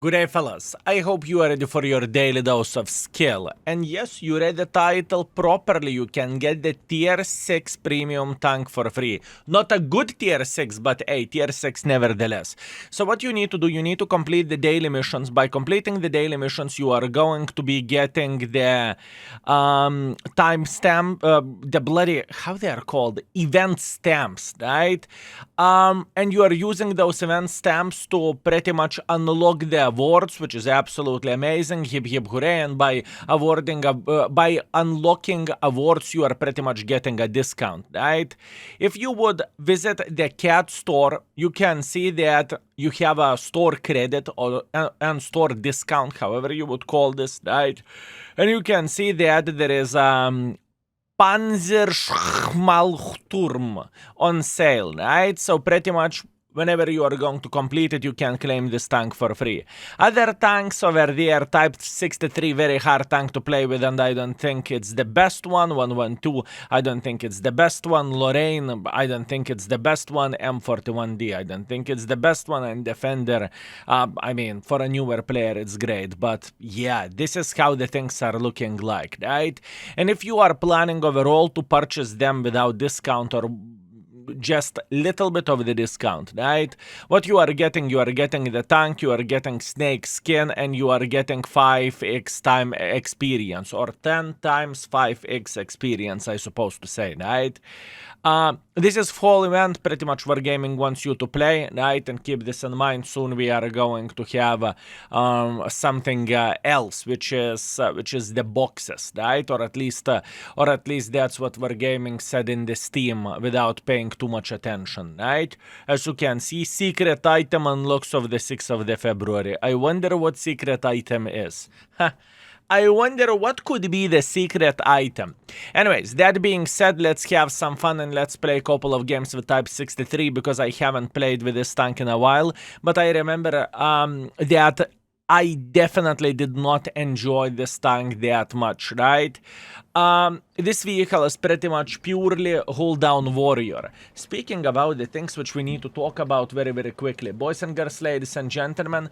Good day, fellas. I hope you are ready for your daily dose of skill. And yes, you read the title properly. You can get the tier 6 premium tank for free. Not a good tier 6, but a tier 6 nevertheless. So what you need to do, you need to complete the daily missions. By completing the daily missions, you are going to be getting the timestamp, the bloody, how they are called? Event stamps, right? And you are using those event stamps to pretty much unlock the awards, which is absolutely amazing. Hip hip hooray! And by unlocking awards, you are pretty much getting a discount, right? If you would visit the cat store, you can see that you have a store credit or and store discount, however you would call this, right? And you can see that there is Panzerschmalturm on sale, right? So pretty much whenever you are going to complete it, you can claim this tank for free. Other tanks over there, Type 63, very hard tank to play with, and I don't think it's the best one. 112, I don't think it's the best one. Lorraine, I don't think it's the best one. M41D, I don't think it's the best one. And Defender, I mean, for a newer player, it's great. But yeah, this is how the things are looking like, right? And if you are planning overall to purchase them without discount or just little bit of the discount, right? What you are getting the tank, you are getting snake skin, and you are getting 5x time experience, or 10 times 5x experience, I suppose to say, right? This is fall event, pretty much Wargaming wants you to play, right? And keep this in mind, soon we are going to have something else, which is the boxes, right? Or at least that's what Wargaming said in the Steam without paying too much attention, right? As you can see, secret item unlocks of the 6th of the February. I wonder what secret item is. I wonder what could be the secret item. Anyways, that being said, let's have some fun and let's play a couple of games with Type 63 because I haven't played with this tank in a while. But I remember that I definitely did not enjoy this tank that much, right? This vehicle is pretty much purely hold-down warrior. Speaking about the things which we need to talk about very, very quickly. Boys and girls, ladies and gentlemen,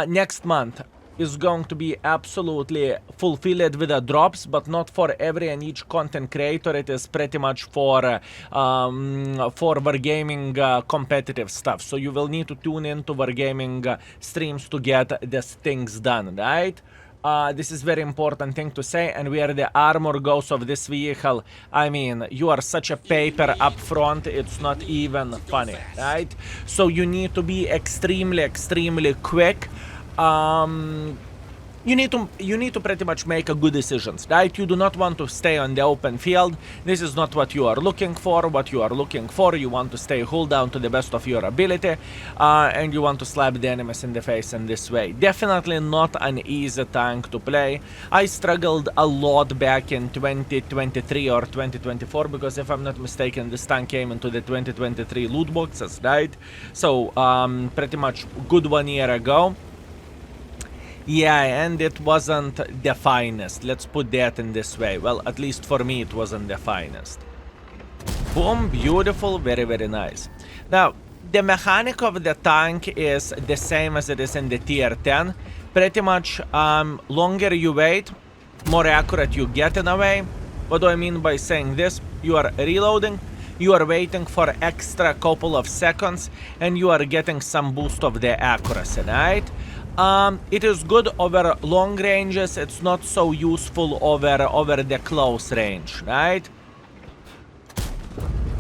next month is going to be absolutely fulfilled with the drops, but not for every and each content creator. It is pretty much for Wargaming competitive stuff. So you will need to tune into Wargaming streams to get these things done, right? This is very important thing to say, and where the armor goes of this vehicle, I mean, you are such a paper up front, it's not even funny, right? So you need to be extremely quick. You need to pretty much make a good decisions, right? You do not want to stay on the open field. This is not what you are looking for. What you are looking for, you want to stay hold down to the best of your ability, and you want to slap the enemies in the face in this way. Definitely not an easy tank to play. I struggled a lot back in 2023 or 2024 because if I'm not mistaken, this tank came into the 2023 loot boxes, right? So pretty much good 1 year ago. Yeah, and it wasn't the finest. Let's put that in this way. Well, at least for me, it wasn't the finest. Boom, beautiful, very, very nice. Now, the mechanic of the tank is the same as it is in the tier 10. Pretty much, longer you wait, more accurate you get in a way. What do I mean by saying this? You are reloading, you are waiting for extra couple of seconds, and you are getting some boost of the accuracy, right? It is good over long ranges, it's not so useful over the close range, right?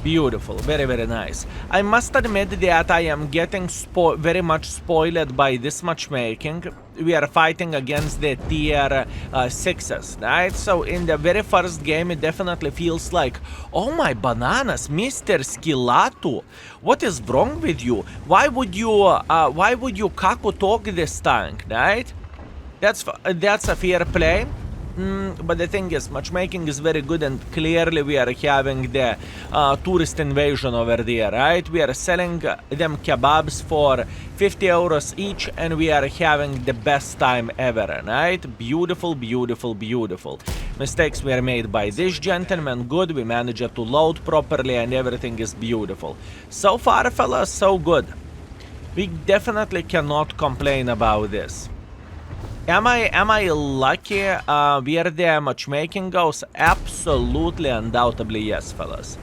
Beautiful, very, very nice. I must admit that I am getting very much spoiled by this matchmaking. We are fighting against the tier 6s, right? So in the very first game, it definitely feels like, oh my bananas, Mr. Skillato, what is wrong with you? Why would you kaku talk this tank, right? That's a fair play. But the thing is, matchmaking is very good, and clearly we are having the tourist invasion over there, right? We are selling them kebabs for 50 euros each, and we are having the best time ever, right? Beautiful, beautiful, beautiful. Mistakes were made by this gentleman, good, we managed to load properly, and everything is beautiful. So far, fellas, so good. We definitely cannot complain about this. Am I lucky where the matchmaking goes? Absolutely, undoubtedly yes, fellas.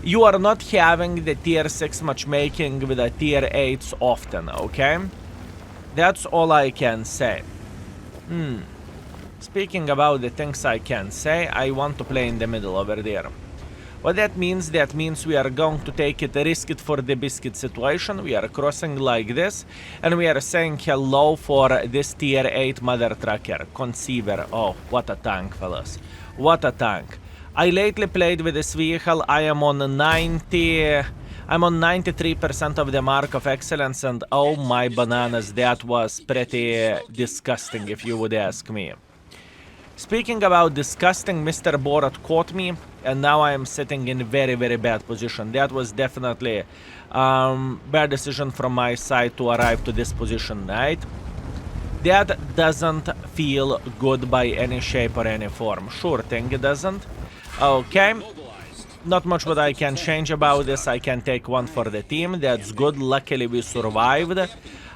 You are not having the tier 6 matchmaking with the tier 8s often, okay? That's all I can say. Speaking about the things I can say, I want to play in the middle over there. What that means we are going to take it, risk it for the biscuit situation. We are crossing like this, and we are saying hello for this tier 8 mother trucker, conceiver. Oh, what a tank, fellas. What a tank. I lately played with this vehicle. I am on 93% of the mark of excellence, and oh my bananas, that was pretty disgusting if you would ask me. Speaking about disgusting, Mr. Borat caught me, and now I am sitting in very, very bad position. That was definitely bad decision from my side to arrive to this position, right? That doesn't feel good by any shape or any form. Sure thing it doesn't. Okay. Not much what I can change about this. I can take one for the team. That's good. Luckily we survived.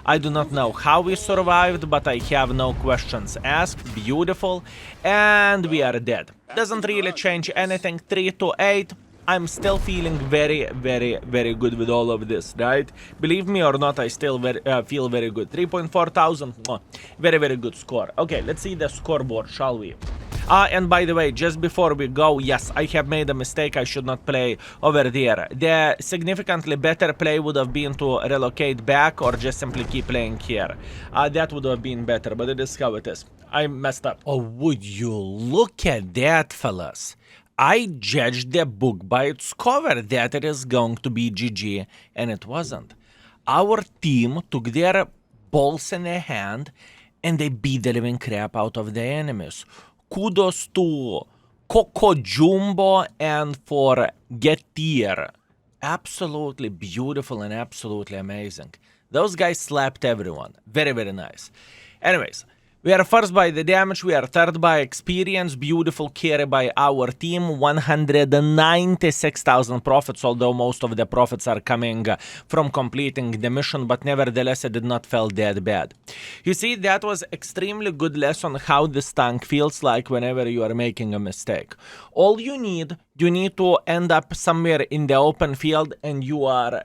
I do not know how we survived, but I have no questions asked. Beautiful. And we are dead. Doesn't really change anything. 3 to 8. I'm still feeling very, very, very good with all of this, right? Believe me or not, I still feel very good. 3.4 thousand. Very, very good score. Okay, let's see the scoreboard, shall we? And by the way, just before we go, yes, I have made a mistake. I should not play over there. The significantly better play would have been to relocate back or just simply keep playing here. That would have been better, but it is how it is. I messed up. Oh, would you look at that, fellas? I judged the book by its cover that it is going to be GG, and it wasn't. Our team took their balls in their hand, and they beat the living crap out of the enemies. Kudos to Coco Jumbo and for Getir. Absolutely beautiful and absolutely amazing. Those guys slapped everyone. Very, very nice. Anyways, we are first by the damage, we are third by experience, beautiful carry by our team, 196,000 profits, although most of the profits are coming from completing the mission, but nevertheless it did not feel that bad. You see, that was extremely good lesson how this tank feels like whenever you are making a mistake. All you need to end up somewhere in the open field and you are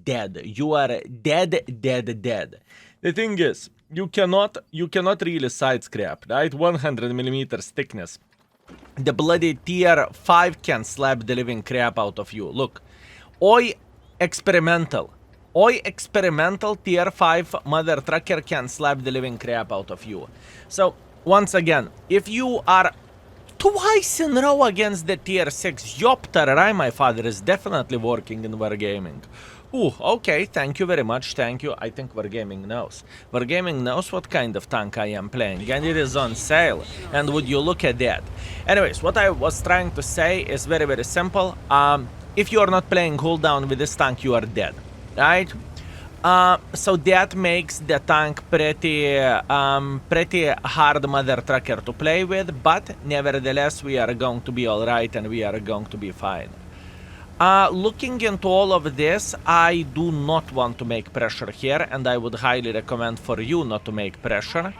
dead. You are dead. The thing is, you cannot really side scrap, right? 100 millimeters thickness. The bloody tier 5 can slap the living crap out of you. Look, Oi experimental tier 5 mother trucker can slap the living crap out of you. So once again, if you are twice in a row against the tier 6, Yoptararai, my father, is definitely working in Wargaming. Ooh, okay, thank you very much, thank you. I think Wargaming knows. Wargaming knows what kind of tank I am playing, and it is on sale. And would you look at that? Anyways, what I was trying to say is very, very simple. If you are not playing cooldown with this tank, you are dead, right? So that makes the tank pretty hard mother trucker to play with, but nevertheless, we are going to be alright and we are going to be fine. Looking into all of this, I do not want to make pressure here, and I would highly recommend for you not to make pressure.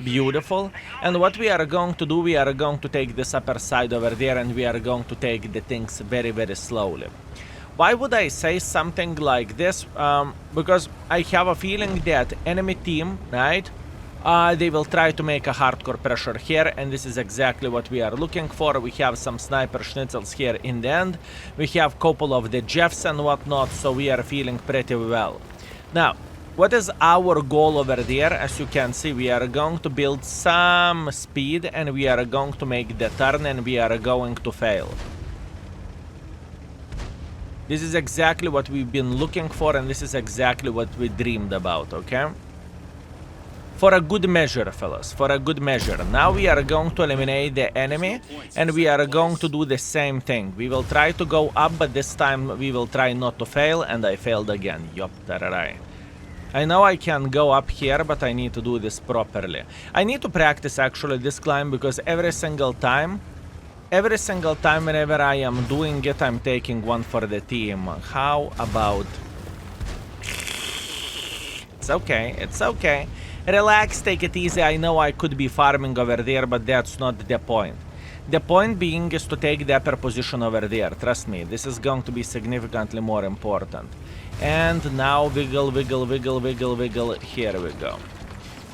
Beautiful. And what we are going to do, we are going to take this upper side over there, and we are going to take the things very, very slowly. Why would I say something like this? Because I have a feeling that enemy team, right? They will try to make a hardcore pressure here, and this is exactly what we are looking for. We have some sniper schnitzels here in the end. We have a couple of the Jeffs and whatnot, so we are feeling pretty well. Now, what is our goal over there? As you can see, we are going to build some speed, and we are going to make the turn, and we are going to fail. This is exactly what we've been looking for, and this is exactly what we dreamed about, okay? For a good measure, fellas, for a good measure. Now we are going to eliminate the enemy, and we are going to do the same thing. We will try to go up, but this time we will try not to fail, and I failed again. Yup, tararai. I know I can go up here, but I need to do this properly. I need to practice, actually, this climb, because every single time whenever I am doing it, I'm taking one for the team. How about... It's okay, it's okay. Relax, take it easy. I know I could be farming over there, but that's not the point. The point being is to take the upper position over there. Trust me, this is going to be significantly more important. And now wiggle, wiggle, wiggle, wiggle, wiggle. Here we go.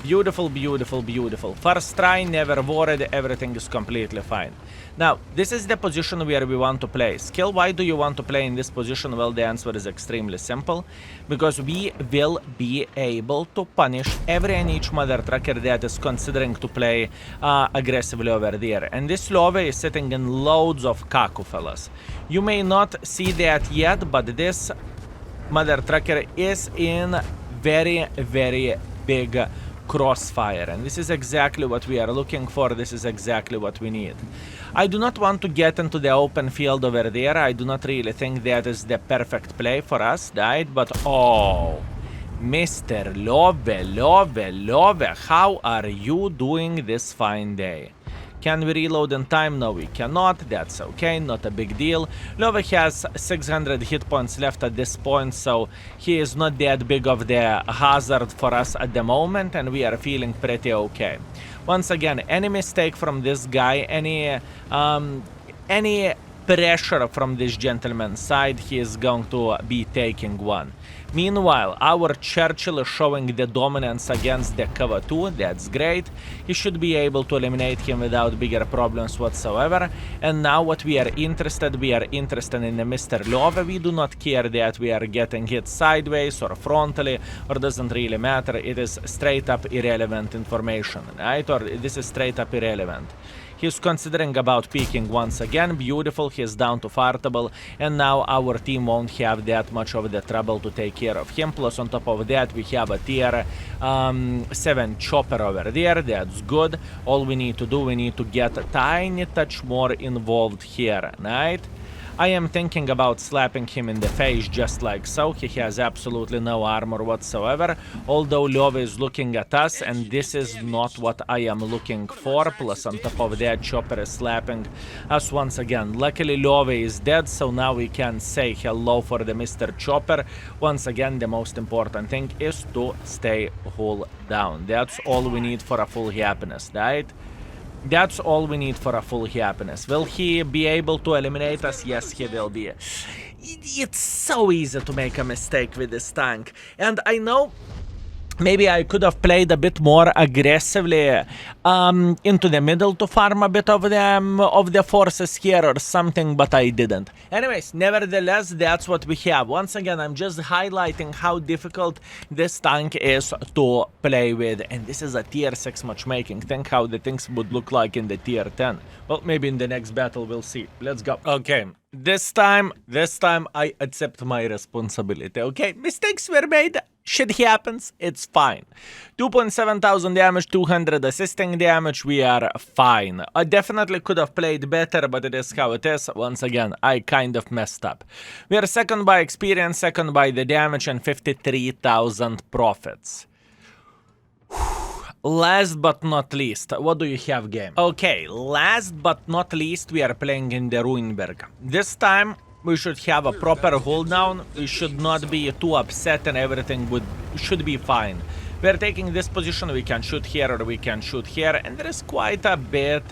Beautiful, beautiful, beautiful. First try, never worried, everything is completely fine. Now, this is the position where we want to play. Skill, why do you want to play in this position? Well, the answer is extremely simple. Because we will be able to punish every and each mother trucker that is considering to play aggressively over there. And this love is sitting in loads of kaku, fellas. You may not see that yet, but this mother trucker is in very, very big crossfire, and this is exactly what we are looking for. This is exactly what we need. I do not want to get into the open field over there. I do not really think that is the perfect play for us, right? But oh, Mr. Love, how are you doing this fine day? Can we reload in time? No, we cannot. That's okay, not a big deal. Love has 600 hit points left at this point, so he is not that big of the hazard for us at the moment, and we are feeling pretty okay. Once again, any mistake from this guy, any pressure from this gentleman's side, he is going to be taking one. Meanwhile, our Churchill is showing the dominance against the cover 2. That's great. He should be able to eliminate him without bigger problems whatsoever. And now what we are interested in the Mr. Love. We do not care that we are getting hit sideways or frontally, or doesn't really matter. It is straight up irrelevant information, right? Or this is straight up irrelevant. He's considering about peeking once again. Beautiful, he's down to fartable, and now our team won't have that much of the trouble to take care of him. Plus on top of that, we have a tier 7 chopper over there. That's good. All we need to do, we need to get a tiny touch more involved here, right? I am thinking about slapping him in the face just like so. He has absolutely no armor whatsoever, although Love is looking at us, and this is not what I am looking for. Plus on top of that, Chopper is slapping us once again. Luckily Love is dead, so now we can say hello for the Mr. Chopper. Once again, the most important thing is to stay hull down. That's all we need for a full happiness, right? That's all we need for a full happiness. Will he be able to eliminate us? Yes, he will be. It's so easy to make a mistake with this tank. And I know maybe I could have played a bit more aggressively into the middle to farm a bit of the forces here or something, but I didn't. Anyways, nevertheless, that's what we have. Once again, I'm just highlighting how difficult this tank is to play with, and this is a tier 6 matchmaking. Think how the things would look like in the tier 10. Well, maybe in the next battle we'll see. Let's go. Okay. This time I accept my responsibility, okay? Mistakes were made, shit happens, it's fine. 2,700 damage, 200 assisting damage, we are fine. I definitely could have played better, but it is how it is. Once again, I kind of messed up. We are second by experience, second by the damage, and 53,000 profits. Last but not least, what do you have, game? Okay, last but not least, we are playing in the Ruinberg. This time, we should have a proper hold down. We should not be too upset, and everything should be fine. We are taking this position. We can shoot here or we can shoot here, and there is quite a bit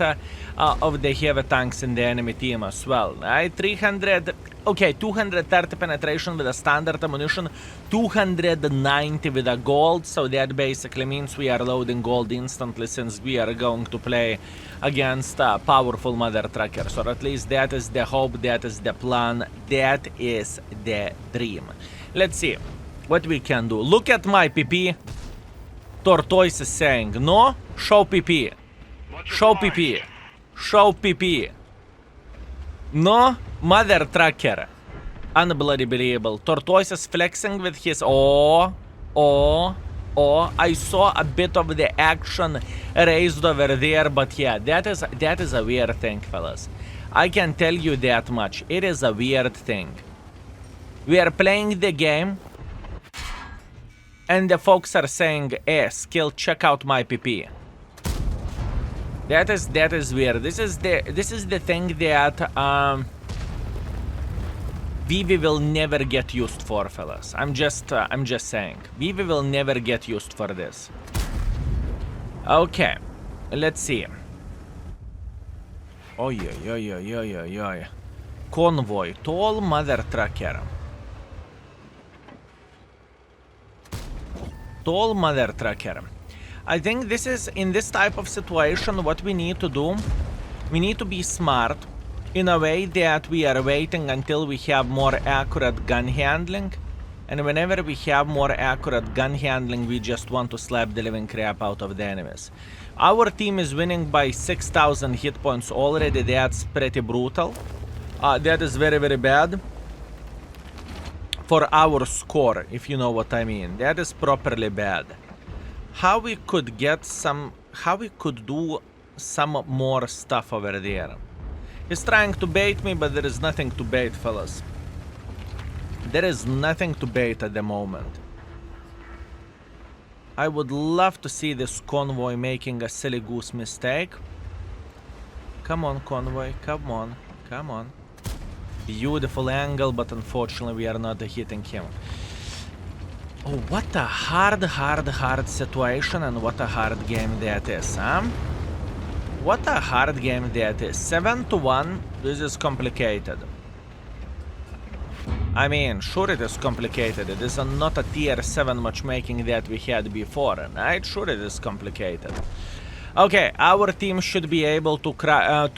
of the heavy tanks in the enemy team as well. Right? 300. Okay, 230 penetration with a standard ammunition, 290 with a gold, so that basically means we are loading gold instantly since we are going to play against powerful mother truckers, or at least that is the hope, that is the plan, that is the dream. Let's see what we can do. Look at my PP. Tortoise is saying, no, show PP. Show PP. Show PP. No, mother trucker. Unbloody believable. Tortoise is flexing with his I saw a bit of the action raised over there, but yeah, that is a weird thing, fellas. I can tell you that much. It is a weird thing. We are playing the game, and the folks are saying, skill, check out my PP. That is weird. This is the thing that Vivi will never get used for, fellas. I'm just saying. Vivi will never get used for this. Okay, let's see. Oi. Convoy, tall mother trucker. Tall mother trucker. I think this is, in this type of situation, what we need to do. We need to be smart in a way that we are waiting until we have more accurate gun handling. And whenever we have more accurate gun handling, we just want to slap the living crap out of the enemies. Our team is winning by 6,000 hit points already. That's pretty brutal. That is very, very bad. For our score, if you know what I mean. That is properly bad. How we could get some... How we could do some more stuff over there. He's trying to bait me, but there is nothing to bait, fellas. There is nothing to bait at the moment. I would love to see this convoy making a silly goose mistake. Come on, convoy. Come on. Come on. Beautiful angle, but unfortunately we are not hitting him. Oh, what a hard situation, and what a hard game that is, huh? What a hard game that is. 7-1, this is complicated. I mean, sure it is complicated. It is not a tier 7 matchmaking that we had before, right? Sure it is complicated. Okay, our team should be able to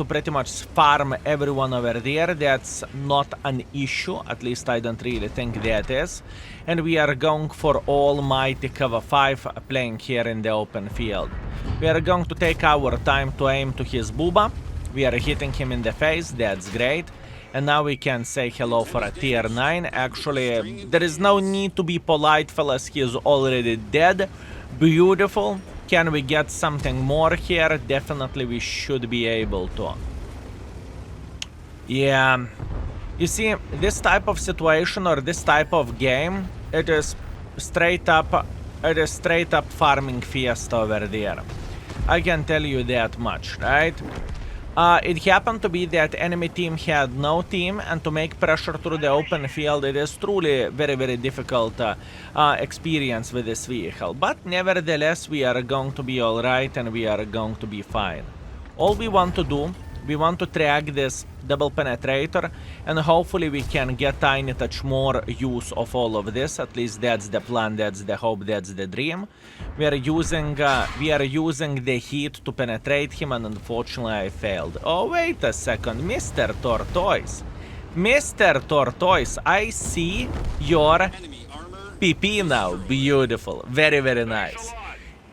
pretty much farm everyone over there. That's not an issue. At least I don't really think that is. And we are going for almighty cover 5 playing here in the open field. We are going to take our time to aim to his booba. We are hitting him in the face. That's great. And now we can say hello for a tier 9. Actually, there is no need to be polite, fellas. He is already dead. Beautiful. Can we get something more here? Definitely we should be able to. Yeah. You see, this type of situation or this type of game, it is straight up farming fiesta over there. I can tell you that much, right? It happened to be that enemy team had no team, and to make pressure through the open field, it is truly very, very difficult experience with this vehicle. But nevertheless, we are going to be alright, and we are going to be fine. All we want to do, we want to track this double penetrator, and hopefully we can get tiny touch more use of all of this. At least that's the plan, that's the hope, that's the dream. We are using the heat to penetrate him, and unfortunately I failed. Oh, wait a second, Mr. Tortoise. Mr. Tortoise, I see your PP now. Beautiful. Very, very nice.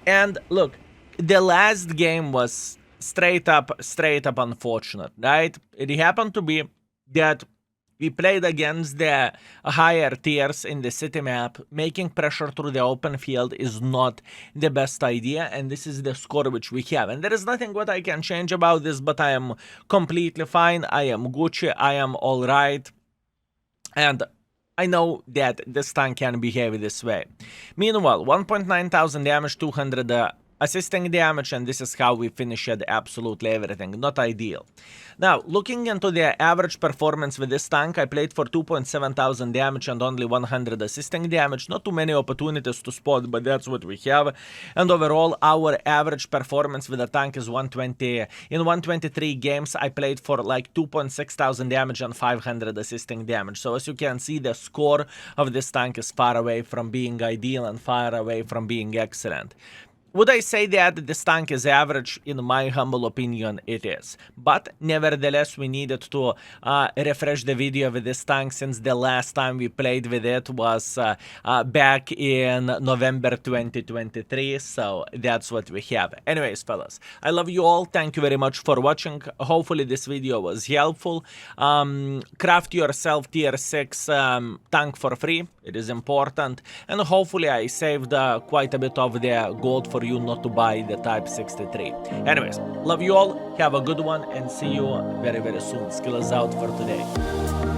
And look, the last game was straight up unfortunate, right? It happened to be that we played against the higher tiers in the city map. Making pressure through the open field is not the best idea, and this is the score which we have. And there is nothing what I can change about this, but I am completely fine. I am Gucci. I am all right. And I know that this tank can behave this way. Meanwhile, 1.9 thousand damage, 200 assisting damage, and this is how we finished absolutely everything. Not ideal. Now, looking into the average performance with this tank, I played for 2.7 thousand damage and only 100 assisting damage. Not too many opportunities to spot, but that's what we have. And overall, our average performance with the tank is 120. In 123 games, I played for like 2.6 thousand damage and 500 assisting damage. So as you can see, the score of this tank is far away from being ideal and far away from being excellent. Would I say that this tank is average? In my humble opinion, it is. But nevertheless, we needed to refresh the video with this tank, since the last time we played with it was back in November 2023. So that's what we have. Anyways, fellas, I love you all. Thank you very much for watching. Hopefully this video was helpful. Craft yourself tier 6 tank for free. It is important. And hopefully I saved quite a bit of the gold for you not to buy the Type 63. Anyways, love you all, have a good one, and see you very, very soon. Skills out for today.